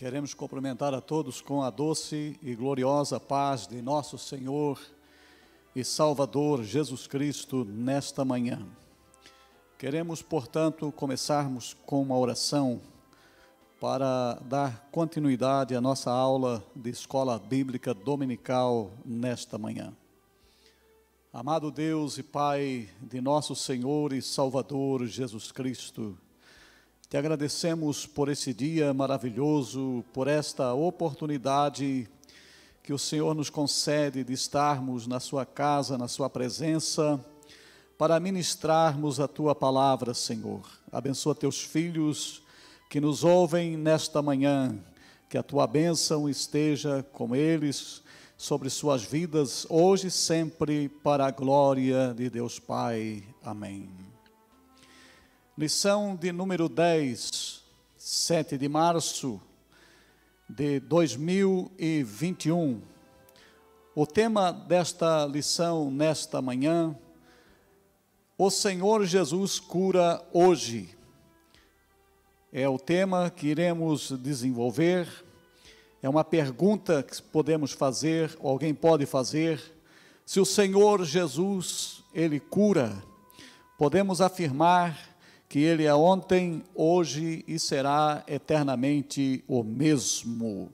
Queremos cumprimentar a todos com a doce e gloriosa paz de nosso Senhor e Salvador Jesus Cristo nesta manhã. Queremos, portanto, começarmos com uma oração para dar continuidade à nossa aula de Escola Bíblica Dominical nesta manhã. Amado Deus e Pai de nosso Senhor e Salvador Jesus Cristo, te agradecemos por esse dia maravilhoso, por esta oportunidade que o Senhor nos concede de estarmos na sua casa, na sua presença, para ministrarmos a tua palavra, Senhor. Abençoa teus filhos que nos ouvem nesta manhã, que a tua bênção esteja com eles, sobre suas vidas, hoje e sempre, para a glória de Deus Pai. Amém. Lição de número 10, 7 de março de 2021. O tema desta lição nesta manhã: o Senhor Jesus cura hoje. É o tema que iremos desenvolver. É uma pergunta que podemos fazer, ou alguém pode fazer: se o Senhor Jesus, Ele cura, podemos afirmar que Ele é ontem, hoje e será eternamente o mesmo.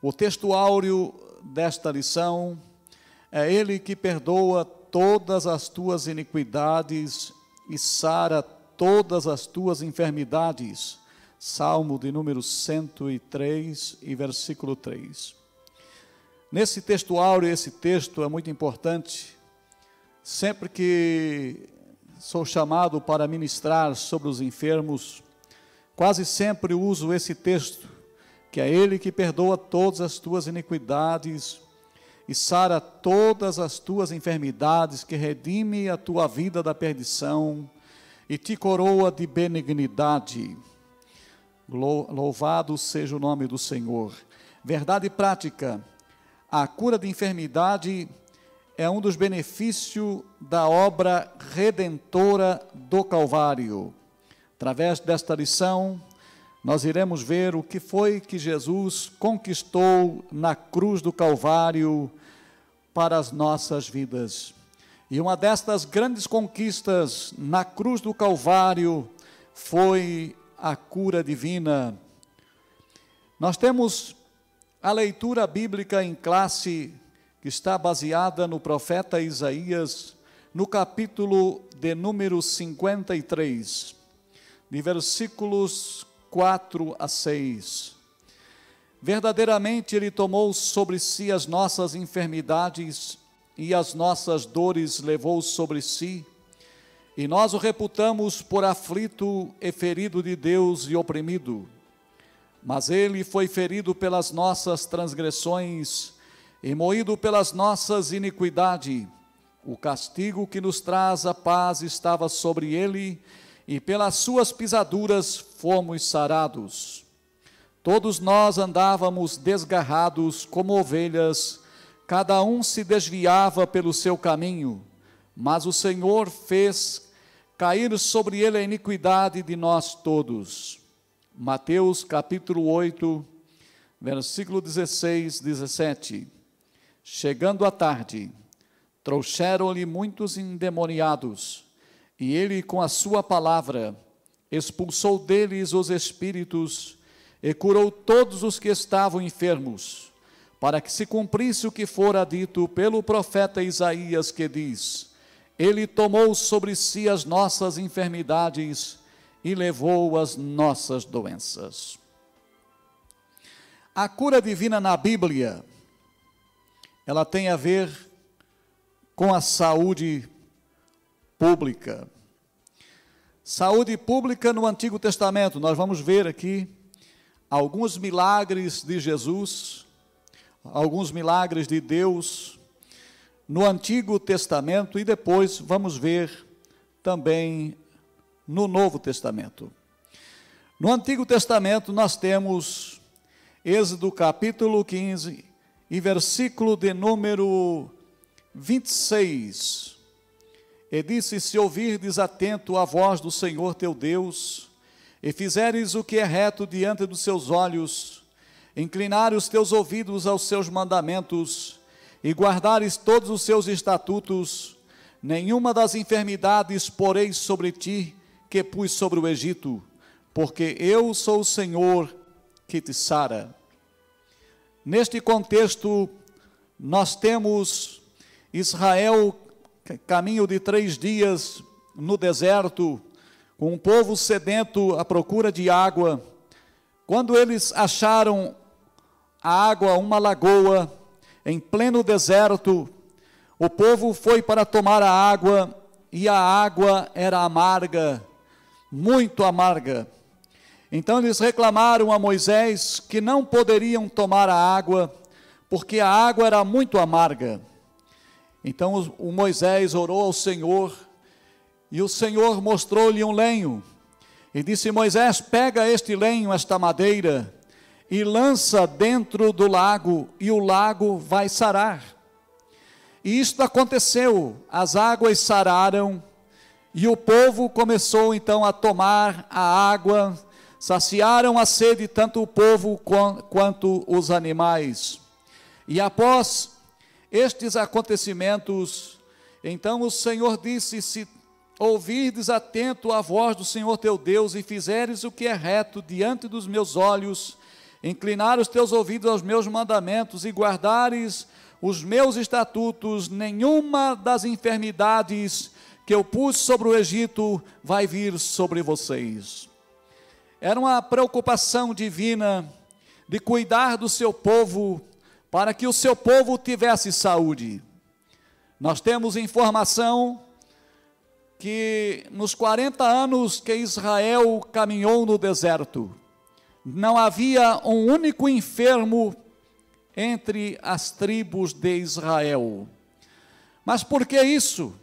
O texto áureo desta lição é: Ele que perdoa todas as tuas iniquidades e sara todas as tuas enfermidades. Salmo de número 103 e versículo 3. Nesse texto áureo, esse texto é muito importante. Sempre que sou chamado para ministrar sobre os enfermos, quase sempre uso esse texto, que é Ele que perdoa todas as tuas iniquidades e sara todas as tuas enfermidades, que redime a tua vida da perdição e te coroa de benignidade. Louvado seja o nome do Senhor. Verdade prática: a cura de enfermidade é um dos benefícios da obra redentora do Calvário. Através desta lição, nós iremos ver o que foi que Jesus conquistou na cruz do Calvário para as nossas vidas. E uma destas grandes conquistas na cruz do Calvário foi a cura divina. Nós temos a leitura bíblica em classe, que está baseada no profeta Isaías, no capítulo de número 53, de versículos 4 a 6. Verdadeiramente Ele tomou sobre si as nossas enfermidades e as nossas dores levou sobre si, e nós o reputamos por aflito e ferido de Deus e oprimido. Mas Ele foi ferido pelas nossas transgressões e moído pelas nossas iniquidades. O castigo que nos traz a paz estava sobre Ele, e pelas suas pisaduras fomos sarados. Todos nós andávamos desgarrados como ovelhas, cada um se desviava pelo seu caminho, mas o Senhor fez cair sobre Ele a iniquidade de nós todos. Mateus capítulo 8, versículo 16, 17. Chegando à tarde, trouxeram-lhe muitos endemoniados, e ele, com a sua palavra, expulsou deles os espíritos e curou todos os que estavam enfermos, para que se cumprisse o que fora dito pelo profeta Isaías, que diz: Ele tomou sobre si as nossas enfermidades e levou as nossas doenças. A cura divina na Bíblia, ela tem a ver com a saúde pública. Saúde pública no Antigo Testamento. Nós vamos ver aqui alguns milagres de Jesus, alguns milagres de Deus no Antigo Testamento, e depois vamos ver também no Novo Testamento. No Antigo Testamento nós temos Êxodo capítulo 15 e versículo de número 26. E disse: se ouvirdes atento a voz do Senhor teu Deus, e fizeres o que é reto diante dos seus olhos, inclinar os teus ouvidos aos seus mandamentos, e guardares todos os seus estatutos, nenhuma das enfermidades porei sobre ti, que pus sobre o Egito, porque eu sou o Senhor que te sara. Neste contexto, nós temos Israel, caminho de 3 dias no deserto, com um povo sedento à procura de água. Quando eles acharam a água, uma lagoa, em pleno deserto, o povo foi para tomar a água, e a água era amarga, muito amarga. Então eles reclamaram a Moisés que não poderiam tomar a água, porque a água era muito amarga. Então o Moisés orou ao Senhor, e o Senhor mostrou-lhe um lenho, e disse: Moisés, pega este lenho, esta madeira, e lança dentro do lago, e o lago vai sarar. E isto aconteceu, as águas sararam, e o povo começou então a tomar a água, saciaram a sede tanto o povo quanto os animais. E após estes acontecimentos, então o Senhor disse: se ouvirdes atento a voz do Senhor teu Deus, e fizeres o que é reto diante dos meus olhos, inclinar os teus ouvidos aos meus mandamentos, e guardares os meus estatutos, nenhuma das enfermidades que eu pus sobre o Egito vai vir sobre vocês. Era uma preocupação divina de cuidar do seu povo, para que o seu povo tivesse saúde. Nós temos informação que nos 40 anos que Israel caminhou no deserto, não havia um único enfermo entre as tribos de Israel. Mas por que isso?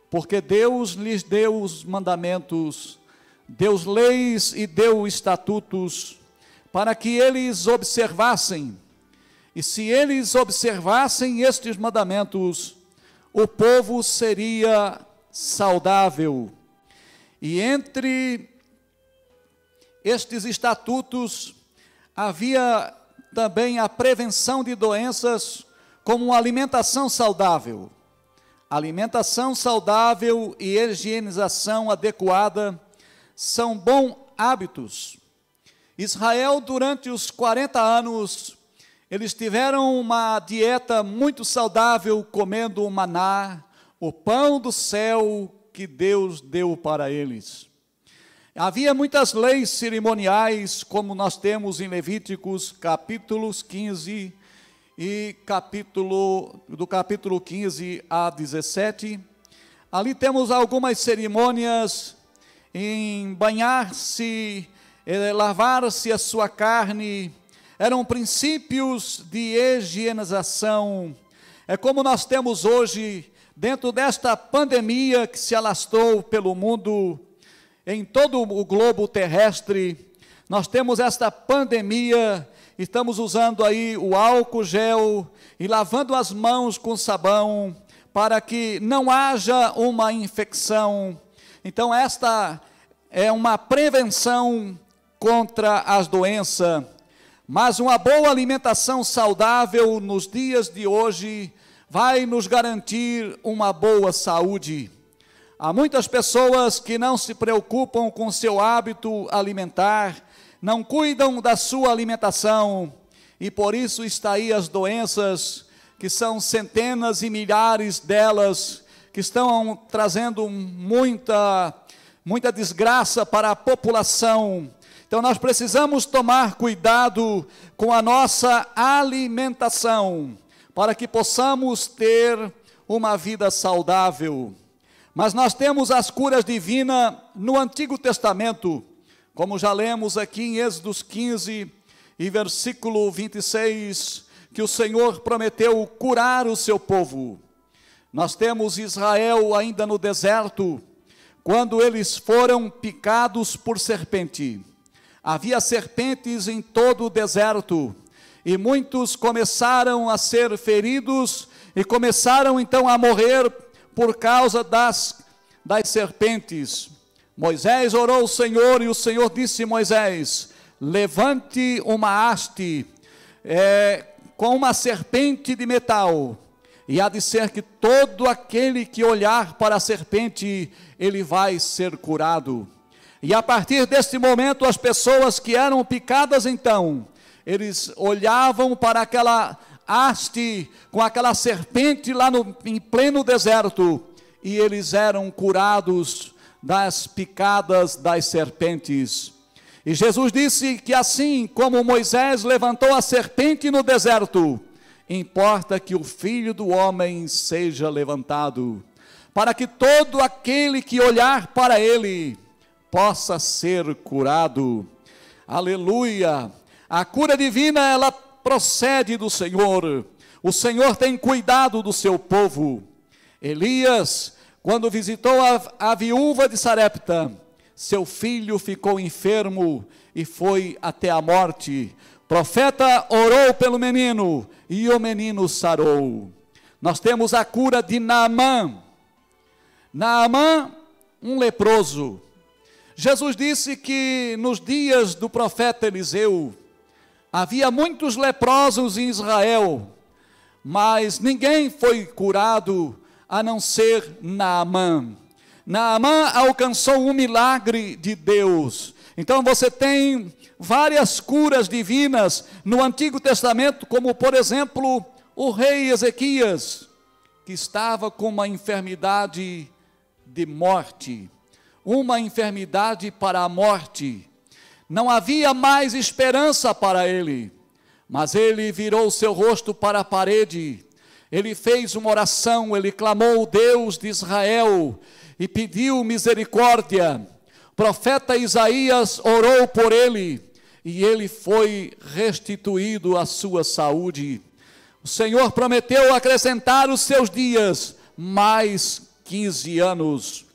Porque Deus lhes deu os mandamentos, deu leis e deu estatutos, para que eles observassem. E se eles observassem estes mandamentos, o povo seria saudável. E entre estes estatutos havia também a prevenção de doenças, como uma alimentação saudável. Alimentação saudável e higienização adequada são bons hábitos. Israel, durante os 40 anos, eles tiveram uma dieta muito saudável, comendo o maná, o pão do céu que Deus deu para eles. Havia muitas leis cerimoniais, como nós temos em Levíticos, capítulos 15 e do capítulo 15 a 17. Ali temos algumas cerimônias em banhar-se, lavar-se a sua carne. Eram princípios de higienização. É como nós temos hoje, dentro desta pandemia que se alastrou pelo mundo, em todo o globo terrestre, nós temos esta pandemia, estamos usando aí o álcool gel e lavando as mãos com sabão, para que não haja uma infecção. Então esta é uma prevenção contra as doenças. Mas uma boa alimentação saudável nos dias de hoje vai nos garantir uma boa saúde. Há muitas pessoas que não se preocupam com seu hábito alimentar, não cuidam da sua alimentação, e por isso está aí as doenças, que são centenas e milhares delas, que estão trazendo muita desgraça para a população. Então nós precisamos tomar cuidado com a nossa alimentação, para que possamos ter uma vida saudável. Mas nós temos as curas divinas no Antigo Testamento, como já lemos aqui em Êxodo 15 e versículo 26, que o Senhor prometeu curar o seu povo. Nós temos Israel ainda no deserto, quando eles foram picados por serpente. Havia serpentes em todo o deserto, e muitos começaram a ser feridos, e começaram então a morrer por causa das serpentes. Moisés orou ao Senhor e o Senhor disse a Moisés: levante uma haste com uma serpente de metal, e há de ser que todo aquele que olhar para a serpente, ele vai ser curado. E a partir deste momento, as pessoas que eram picadas então, eles olhavam para aquela haste com aquela serpente lá em pleno deserto, e eles eram curados das picadas das serpentes. E Jesus disse que assim como Moisés levantou a serpente no deserto, importa que o Filho do Homem seja levantado, para que todo aquele que olhar para ele possa ser curado. Aleluia! A cura divina, ela procede do Senhor. O Senhor tem cuidado do seu povo. Elias, quando visitou a viúva de Sarepta, seu filho ficou enfermo e foi até a morte. O profeta orou pelo menino e o menino sarou. Nós temos a cura de Naamã. Naamã, um leproso. Jesus disse que nos dias do profeta Eliseu, havia muitos leprosos em Israel, mas ninguém foi curado a não ser Naamã. Naamã alcançou um milagre de Deus. Então você tem várias curas divinas no Antigo Testamento, como por exemplo, o rei Ezequias, que estava com uma enfermidade de morte, uma enfermidade para a morte. Não havia mais esperança para ele, mas ele virou seu rosto para a parede, ele fez uma oração, ele clamou ao Deus de Israel e pediu misericórdia. O profeta Isaías orou por ele e ele foi restituído à sua saúde. O Senhor prometeu acrescentar os seus dias mais 15 anos.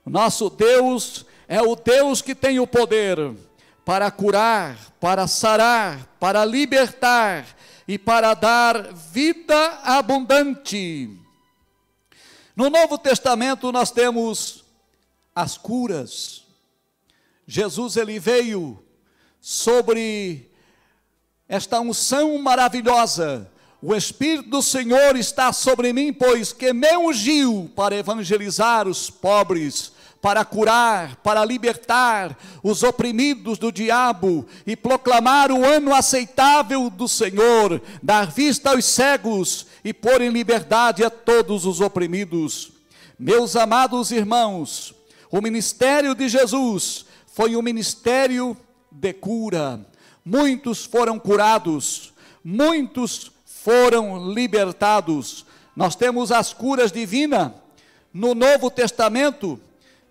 O nosso Deus é o Deus que tem o poder para curar, para sarar, para libertar e para dar vida abundante. No Novo Testamento nós temos as curas. Jesus, ele veio sobre esta unção maravilhosa. O Espírito do Senhor está sobre mim, pois que me ungiu para evangelizar os pobres, para curar, para libertar os oprimidos do diabo e proclamar o ano aceitável do Senhor, dar vista aos cegos e pôr em liberdade a todos os oprimidos. Meus amados irmãos, o ministério de Jesus foi um ministério de cura. Muitos foram curados, muitos foram libertados. Nós temos as curas divinas no Novo Testamento,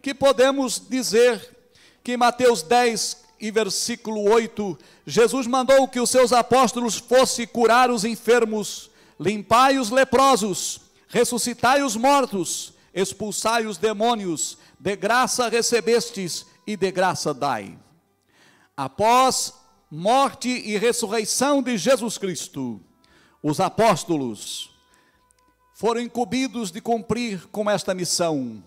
que podemos dizer que em Mateus 10 e versículo 8, Jesus mandou que os seus apóstolos fossem curar os enfermos, limpai os leprosos, ressuscitai os mortos, expulsai os demônios, de graça recebestes e de graça dai. Após morte e ressurreição de Jesus Cristo, os apóstolos foram incumbidos de cumprir com esta missão.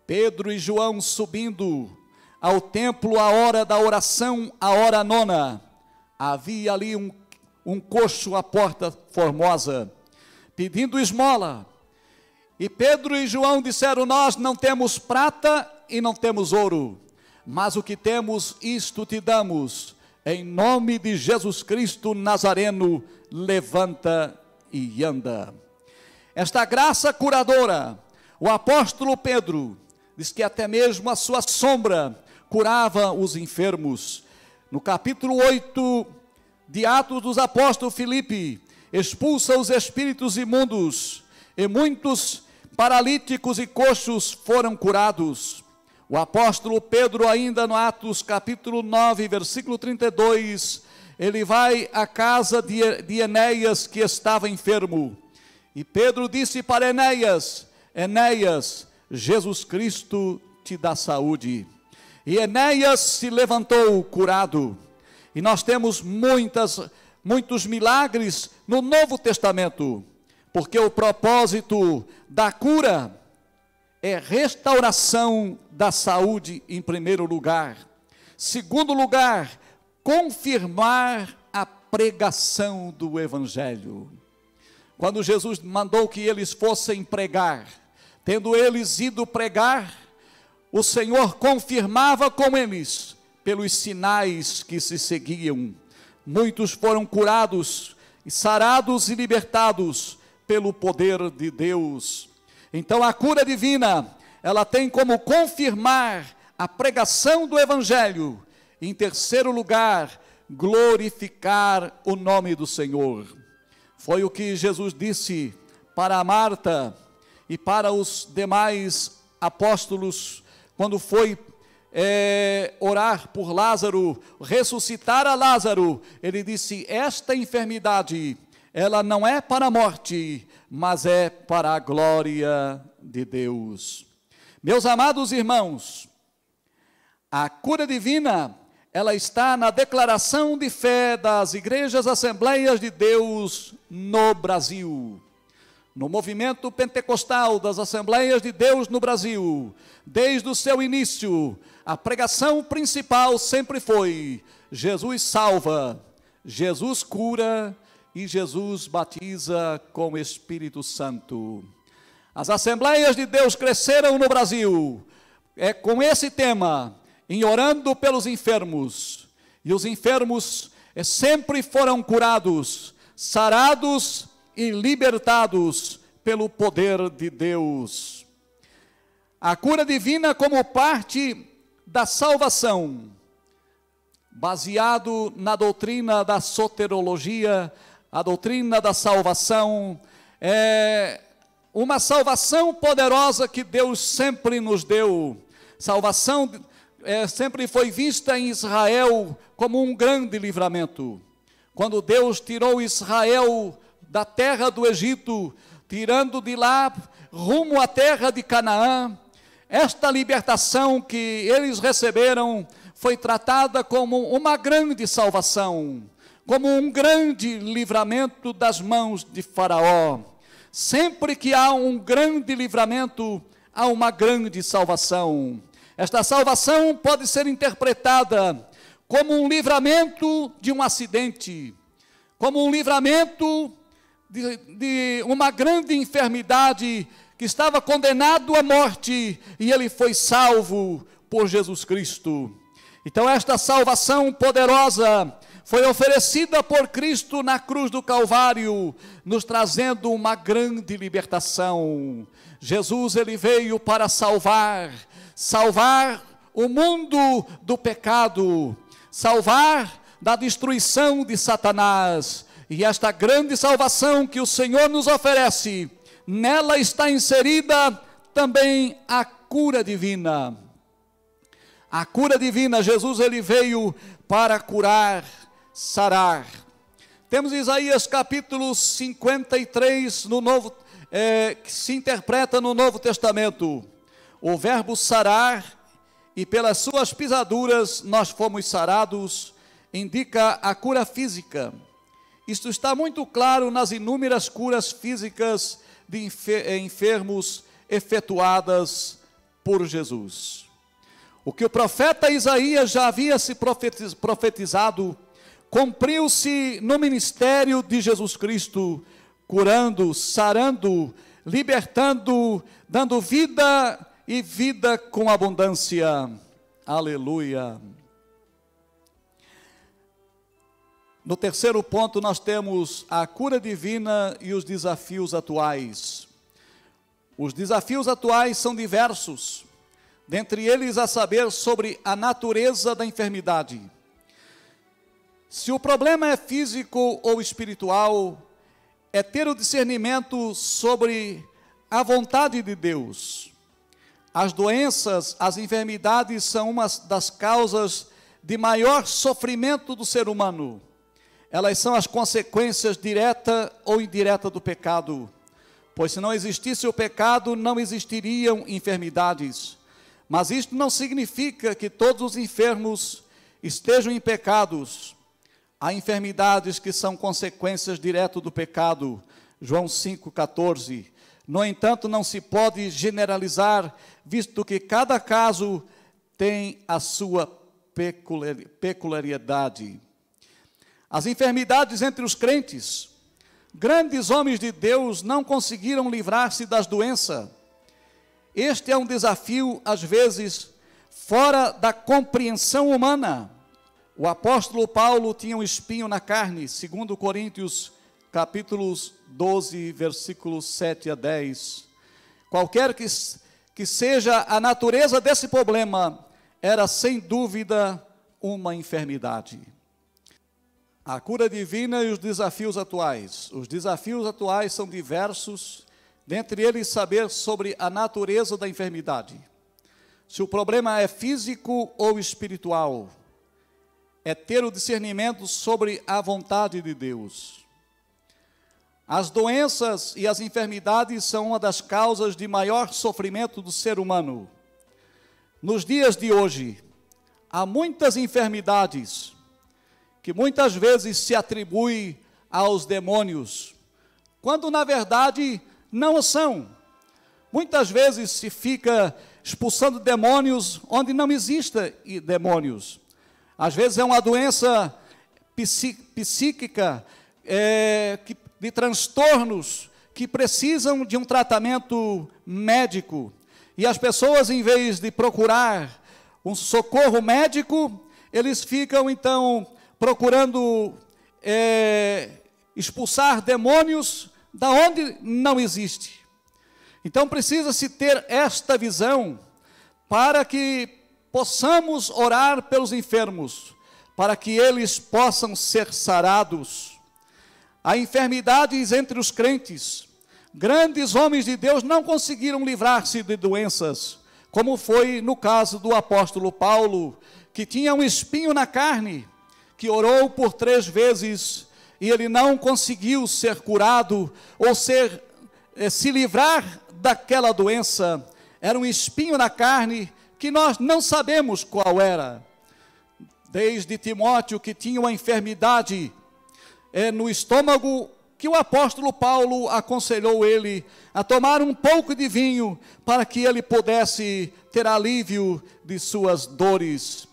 Pedro e João subindo ao templo à hora da oração, à hora nona, havia ali um coxo à porta formosa, pedindo esmola. E Pedro e João disseram: nós não temos prata e não temos ouro, mas o que temos, isto te damos. Em nome de Jesus Cristo Nazareno, levanta e anda. Esta graça curadora, o apóstolo Pedro diz que até mesmo a sua sombra curava os enfermos. No capítulo 8 de Atos dos Apóstolos, Filipe expulsa os espíritos imundos e muitos paralíticos e coxos foram curados. O apóstolo Pedro, ainda no Atos capítulo 9, versículo 32, ele vai à casa de Enéas, que estava enfermo. E Pedro disse para Enéas: Enéas, Jesus Cristo te dá saúde. E Enéas se levantou curado. E nós temos muitos milagres no Novo Testamento, porque o propósito da cura é restauração da saúde em primeiro lugar. Segundo lugar, confirmar a pregação do Evangelho. Quando Jesus mandou que eles fossem pregar, tendo eles ido pregar, o Senhor confirmava com eles, pelos sinais que se seguiam. Muitos foram curados, sarados e libertados pelo poder de Deus. Então a cura divina, ela tem como confirmar a pregação do Evangelho. Em terceiro lugar, glorificar o nome do Senhor. Foi o que Jesus disse para Marta e para os demais apóstolos, quando foi orar por Lázaro, ressuscitar a Lázaro. Ele disse: esta enfermidade, ela não é para a morte, mas é para a glória de Deus. Meus amados irmãos, a cura divina, ela está na declaração de fé das igrejas Assembleias de Deus no Brasil. No movimento pentecostal das Assembleias de Deus no Brasil, desde o seu início, a pregação principal sempre foi: Jesus salva, Jesus cura e Jesus batiza com o Espírito Santo. As Assembleias de Deus cresceram no Brasil com esse tema, em orando pelos enfermos, e os enfermos sempre foram curados, sarados e libertados pelo poder de Deus. A cura divina como parte da salvação, baseado na doutrina da soterologia, a doutrina da salvação, é uma salvação poderosa que Deus sempre nos deu. Salvação sempre foi vista em Israel como um grande livramento. Quando Deus tirou Israel da terra do Egito, tirando de lá rumo à terra de Canaã, esta libertação que eles receberam foi tratada como uma grande salvação, como um grande livramento das mãos de Faraó. Sempre que há um grande livramento, há uma grande salvação. Esta salvação pode ser interpretada como um livramento de um acidente, como um livramento de uma grande enfermidade que estava condenado à morte e ele foi salvo por Jesus Cristo. Então esta salvação poderosa foi oferecida por Cristo na cruz do Calvário, nos trazendo uma grande libertação. Jesus, ele veio para salvar o mundo do pecado, salvar da destruição de Satanás. E esta grande salvação que o Senhor nos oferece, nela está inserida também a cura divina. A cura divina, Jesus, ele veio para curar, sarar. Temos Isaías capítulo 53 no Novo, que se interpreta no Novo Testamento. O verbo sarar, e pelas suas pisaduras nós fomos sarados, indica a cura física. Isto está muito claro nas inúmeras curas físicas de enfermos efetuadas por Jesus. O que o profeta Isaías já havia se profetizado, cumpriu-se no ministério de Jesus Cristo, curando, sarando, libertando, dando vida e vida com abundância. Aleluia. No terceiro ponto, nós temos a cura divina e os desafios atuais. Os desafios atuais são diversos, dentre eles a saber sobre a natureza da enfermidade. Se o problema é físico ou espiritual, é ter o discernimento sobre a vontade de Deus. As doenças, as enfermidades são uma das causas de maior sofrimento do ser humano. Elas são as consequências direta ou indireta do pecado, pois se não existisse o pecado, não existiriam enfermidades. Mas isto não significa que todos os enfermos estejam em pecados. Há enfermidades que são consequências diretas do pecado, João 5,14. No entanto, não se pode generalizar, visto que cada caso tem a sua peculiaridade. As enfermidades entre os crentes, grandes homens de Deus não conseguiram livrar-se das doenças. Este é um desafio, às vezes, fora da compreensão humana. O apóstolo Paulo tinha um espinho na carne, segundo Coríntios, capítulos 12, versículos 7 a 10. Qualquer que seja a natureza desse problema, era sem dúvida uma enfermidade. A cura divina e os desafios atuais. Os desafios atuais são diversos, dentre eles saber sobre a natureza da enfermidade. Se o problema é físico ou espiritual, é ter o discernimento sobre a vontade de Deus. As doenças e as enfermidades são uma das causas de maior sofrimento do ser humano. Nos dias de hoje, há muitas enfermidades que muitas vezes se atribuem aos demônios, quando na verdade não são. Muitas vezes se fica expulsando demônios onde não existem demônios. Às vezes é uma doença psíquica, de transtornos que precisam de um tratamento médico. E as pessoas, em vez de procurar um socorro médico, eles ficam então procurando expulsar demônios da onde não existe. Então precisa-se ter esta visão para que possamos orar pelos enfermos, para que eles possam ser sarados. Há enfermidades entre os crentes. Grandes homens de Deus não conseguiram livrar-se de doenças, como foi no caso do apóstolo Paulo, que tinha um espinho na carne, que orou por 3 vezes, e ele não conseguiu ser curado, ou se livrar daquela doença. Era um espinho na carne, que nós não sabemos qual era. Desde Timóteo, que tinha uma enfermidade no estômago, que o apóstolo Paulo aconselhou ele a tomar um pouco de vinho, para que ele pudesse ter alívio de suas dores.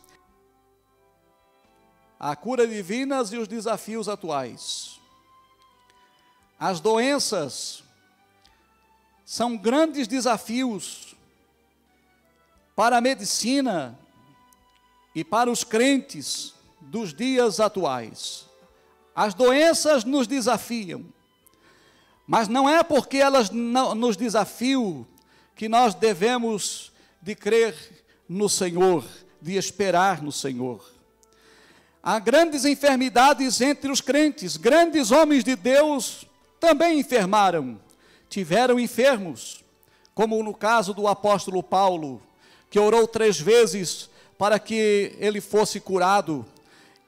A cura divina e os desafios atuais. As doenças são grandes desafios para a medicina e para os crentes dos dias atuais. As doenças nos desafiam, mas não é porque elas nos desafiam que nós devemos de crer no Senhor, de esperar no Senhor. Há grandes enfermidades entre os crentes. Grandes homens de Deus também enfermaram, tiveram enfermos, como no caso do apóstolo Paulo, que orou 3 vezes para que ele fosse curado,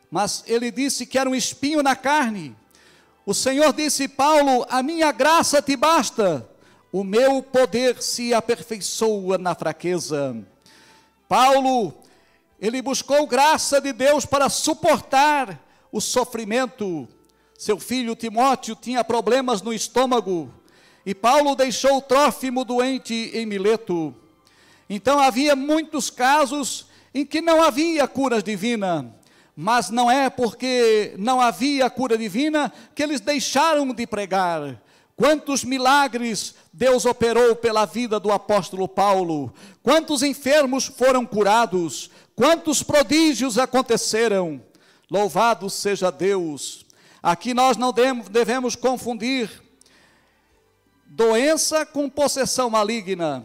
mas ele disse que era um espinho na carne. O Senhor disse: Paulo, a minha graça te basta, o meu poder se aperfeiçoa na fraqueza. Paulo, ele buscou graça de Deus para suportar o sofrimento. Seu filho Timóteo tinha problemas no estômago, e Paulo deixou Trófimo doente em Mileto. Então havia muitos casos em que não havia cura divina, mas não é porque não havia cura divina que eles deixaram de pregar. Quantos milagres Deus operou pela vida do apóstolo Paulo, quantos enfermos foram curados, quantos prodígios aconteceram. Louvado seja Deus. Aqui nós não devemos confundir doença com possessão maligna.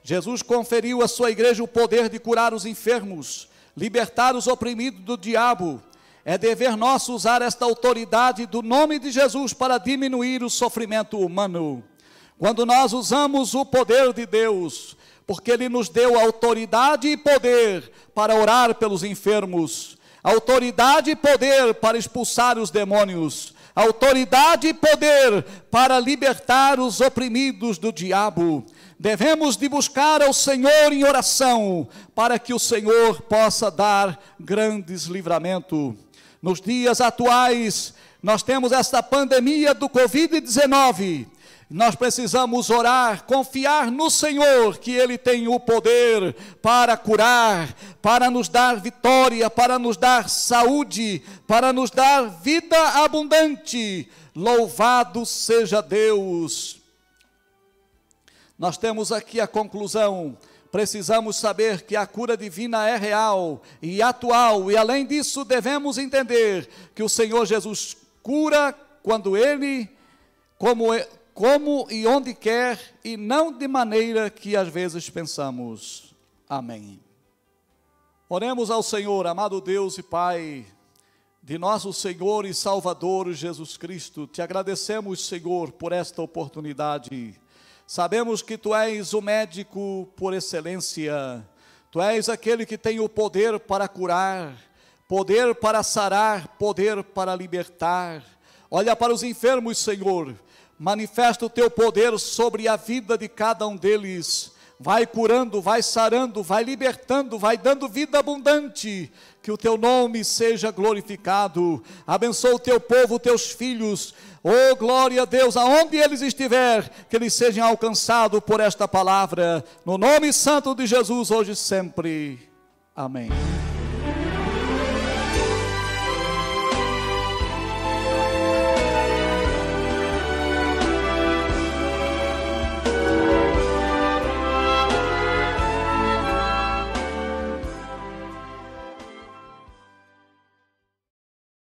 Jesus conferiu à sua igreja o poder de curar os enfermos, libertar os oprimidos do diabo. É dever nosso usar esta autoridade do nome de Jesus para diminuir o sofrimento humano. Quando nós usamos o poder de Deus, porque Ele nos deu autoridade e poder para orar pelos enfermos, autoridade e poder para expulsar os demônios, autoridade e poder para libertar os oprimidos do diabo. Devemos de buscar ao Senhor em oração, para que o Senhor possa dar grandes livramentos. Nos dias atuais, Nós temos esta pandemia do Covid-19. Nós precisamos orar, confiar no Senhor, que Ele tem o poder para curar, para nos dar vitória, para nos dar saúde, para nos dar vida abundante. Louvado seja Deus! Nós temos aqui a conclusão. Precisamos saber que a cura divina é real e atual, e além disso devemos entender que o Senhor Jesus cura quando Ele, como e onde quer, e não de maneira que às vezes pensamos. Amém. Oremos ao Senhor. Amado Deus e Pai de nosso Senhor e Salvador Jesus Cristo, te agradecemos, Senhor, por esta oportunidade. Sabemos que Tu és o médico por excelência, Tu és aquele que tem o poder para curar, poder para sarar, poder para libertar. Olha para os enfermos, Senhor, manifesta o Teu poder sobre a vida de cada um deles. Vai curando, vai sarando, vai libertando, vai dando vida abundante. Que o Teu nome seja glorificado. Abençoa o Teu povo, Teus filhos. Oh, glória a Deus, aonde eles estiver, que eles sejam alcançados por esta palavra. No nome santo de Jesus, hoje e sempre. Amém.